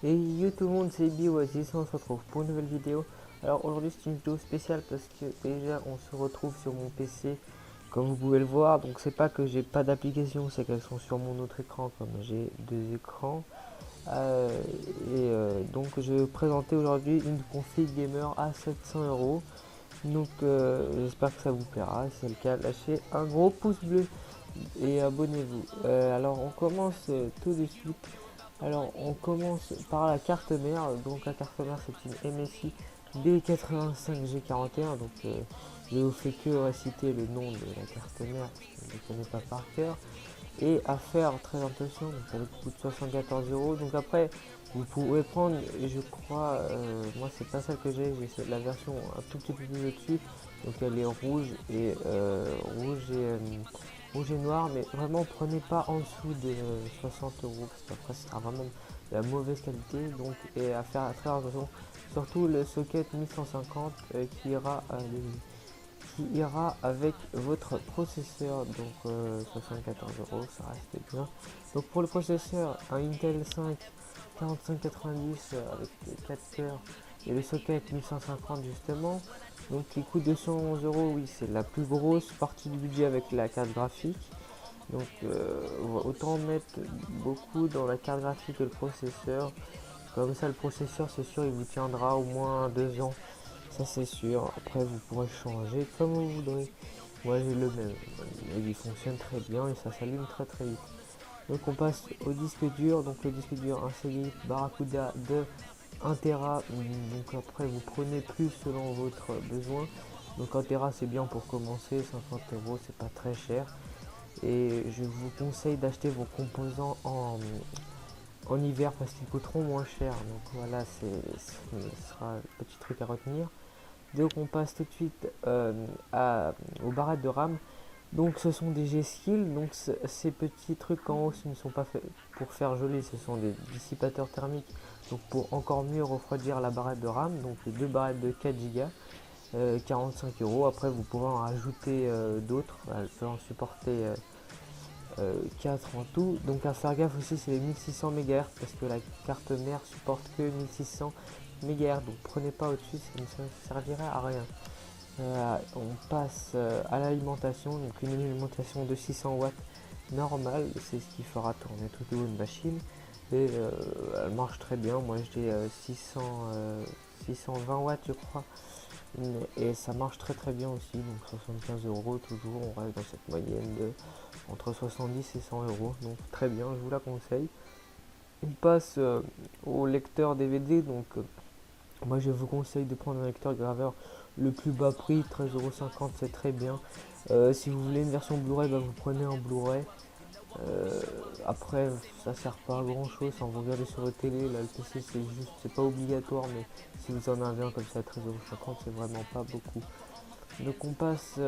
Et yo tout le monde, c'est Oasis, on se retrouve pour une nouvelle vidéo. Alors aujourd'hui c'est une vidéo spéciale parce que déjà on se retrouve sur mon PC comme vous pouvez le voir. Donc c'est pas que j'ai pas d'application, c'est qu'elles sont sur mon autre écran comme j'ai deux écrans. Euh, donc je vais vous présenter aujourd'hui une config gamer à 700 €. Donc j'espère que ça vous plaira. Si c'est le cas, lâchez un gros pouce bleu et abonnez-vous. Alors on commence tout de suite. Alors on commence par la carte mère. Donc la carte mère c'est une MSI B85G41. Donc je vous fais que réciter le nom de la carte mère, je ne le connais pas par cœur. Et à faire très attention, donc ça coûte 74 €. Donc après vous pouvez prendre, je crois, moi c'est pas celle que j'ai la version un tout petit peu plus au-dessus. Donc elle est rouge et noir, mais vraiment prenez pas en dessous de 60 € parce qu'après ce sera vraiment de la mauvaise qualité. Donc et à faire très attention, surtout le socket 1150 qui ira avec votre processeur. Donc 74 €, ça reste bien. Donc pour le processeur, un Intel 5 4590 avec 4 cœurs et le socket 1150 justement. Donc il coûte 211 €. Oui, c'est la plus grosse partie du budget avec la carte graphique. Donc autant mettre beaucoup dans la carte graphique que le processeur. Comme ça le processeur c'est sûr il vous tiendra au moins 2 ans. Ça c'est sûr. Après vous pourrez changer comme vous voudrez. Moi j'ai le même. Il fonctionne très bien et ça s'allume très très vite. Donc on passe au disque dur. Donc le disque dur un CDI Barracuda de 1 Tera. Donc après vous prenez plus selon votre besoin. Donc 1 Tera c'est bien pour commencer. 50 € c'est pas très cher. Et je vous conseille d'acheter vos composants en hiver parce qu'ils coûteront moins cher. Donc voilà, ce sera le petit truc à retenir. Donc on passe tout de suite aux barrettes de RAM. Donc ce sont des G-Skill. Donc ces petits trucs en haut ce ne sont pas faits pour faire joli, ce sont des dissipateurs thermiques. Donc pour encore mieux refroidir la barrette de RAM. Donc les deux barrettes de 4 Go, 45 €. Après vous pourrez en rajouter d'autres. Elles peuvent en supporter 4 en tout. Donc à faire gaffe aussi c'est les 1600 MHz parce que la carte mère supporte que 1600 MHz. Donc prenez pas au-dessus, ça ne servirait à rien. On passe à l'alimentation, donc une alimentation de 600 watts normale, c'est ce qui fera tourner toute une machine. Et elle marche très bien, moi j'ai 620 watts je crois. Et ça marche très très bien aussi, donc 75 € toujours, on reste dans cette moyenne de entre 70 et 100 €, donc très bien, je vous la conseille. On passe au lecteur DVD, donc moi je vous conseille de prendre un lecteur graveur le plus bas prix, 13,50 € c'est très bien. Si vous voulez une version Blu-ray, bah, vous prenez un Blu-ray. Euh, Après, ça sert pas à grand chose. Quand vous regardez sur votre télé, là, le PC c'est pas obligatoire, mais si vous en avez un comme ça à 13,50 € c'est vraiment pas beaucoup. Donc on passe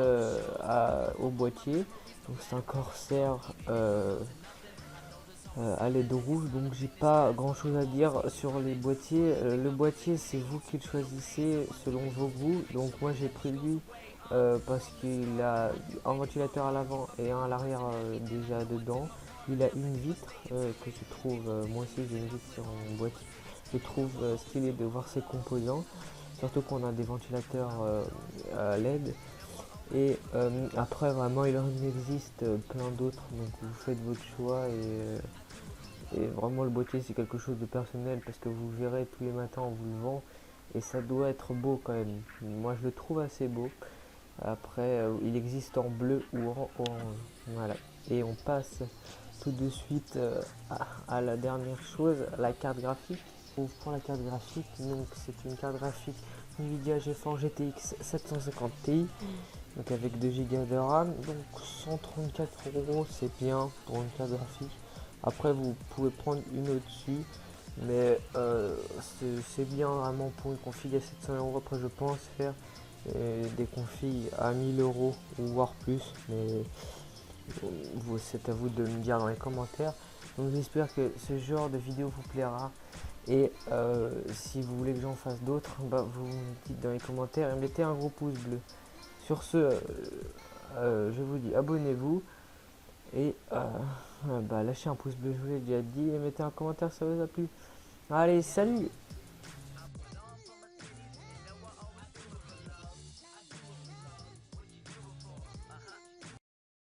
au boîtier. Donc c'est un Corsair à LED rouge, donc j'ai pas grand chose à dire sur les boîtiers. Le boîtier c'est vous qui le choisissez selon vos goûts. Donc moi j'ai pris lui parce qu'il a un ventilateur à l'avant et un à l'arrière déjà dedans. Il a une vitre que je trouve, moi aussi j'ai une vitre sur mon boîtier. Je trouve stylé de voir ses composants, surtout qu'on a des ventilateurs LED. Et après vraiment il en existe plein d'autres, donc vous faites votre choix. Et vraiment le boîtier c'est quelque chose de personnel parce que vous verrez tous les matins on vous le vend et ça doit être beau quand même. Moi je le trouve assez beau. Après il existe en bleu ou en orange. Voilà. Et on passe tout de suite à la dernière chose, la carte graphique. Pour la carte graphique, donc c'est une carte graphique Nvidia GeForce GTX 750 Ti, donc avec 2 Go de RAM, donc 134 € c'est bien pour une carte graphique. Après vous pouvez prendre une au-dessus, mais c'est bien vraiment pour une config à 700 €. Après je pense faire des configs à 1000 € ou voire plus, mais c'est à vous de me dire dans les commentaires. Donc j'espère que ce genre de vidéo vous plaira. Et si vous voulez que j'en fasse d'autres, bah, vous me dites dans les commentaires et mettez un gros pouce bleu. Sur ce, je vous dis abonnez-vous et bah, lâchez un pouce bleu, je vous l'ai déjà dit, et mettez un commentaire si ça vous a plu. Allez, salut!